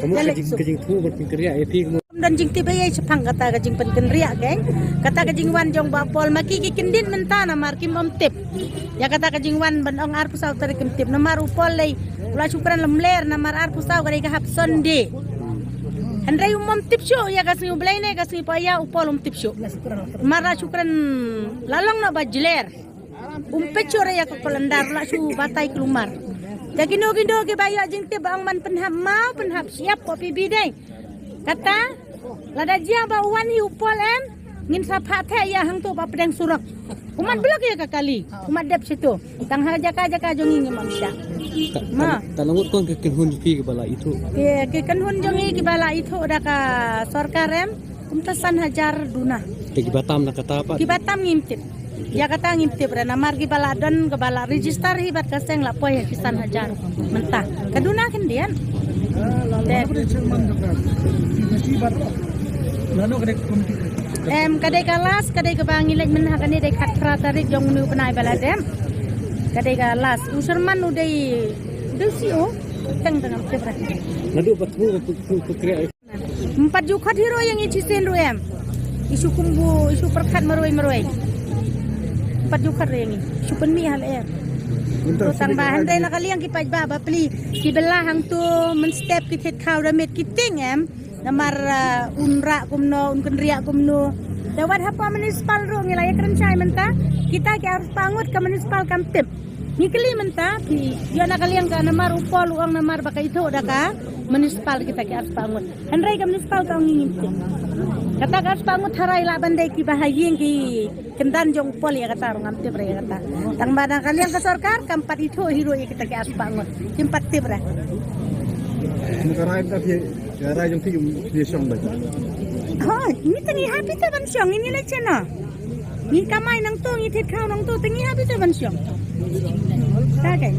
kamu kajing tu berpikir ya pik dan jing tiba ye sepang kata kajing penken riak geng kata kajing wan jong bapol maki kindin mentana mar kim tip ya kata kajing wan ban ong ar pusau tari kim tip namar upol lay ula syukran lemler namar ar pusau kari kahap sonde Andai tip show ya kasih ubelai ne kasih paya upol tip show mara syukran lalong na bajler pecure ya kekolendar la su batai kelumar jadi gindo ke bayu jing tip ang man penhap mau penhap siap kopi bidai kata lada jia ba wan hi upol em ngin sapha the ya hang tu ba pedang surak umat blok ya kakali umat dep situ tang ha jaka jongi ngam sya ma talangut kon ke hun pi ke bala itu ke kan hun jongi ke bala itu da ka sarkar em umtasan hajar duna ke Batam nak kata apa ki Batam ngimtip ya kata ngimtip rana mar ki bala dan ke bala register hibat kaseng la poy kisan hajar mentah kaduna kan dian kadai kalas kadai kebangi lek men hakane dek khatra tarik jong nu penai baladem kadai kalas userman udai dusio teng tengam sepra nadu pathu kekria 4 jukat hero yang icisen ruem isu kumbu isu perkat maroi 4 jukat yang isu penmi hal terus bahan day nakaliang kipaj baba pli kibelah hang tu men step kitet kau damit kiting namar unra kumno unkenria kumno dawat hapa municipal ro ngilaya kerencai menta kita harus pangut ke municipal kamtip ngikeli menta ki yo nakaliang ka namar upol uang namar baka itu daka municipal kita harus pangut handrai ke municipal ka ngingin kata harus pangut harai la bandai ki bahayeng ki kendan jong pol ya kata orang amtip ya kata tang badang kalian ke sarkar kampat itu hero ya kita harus pangut tempat tip ra negara itu negara yang dia syong baca oh ini tengi happy tu ban syong ini lah cina ni kamai nang tu ni tet kau nang tu tengi happy tu ban syong tak kan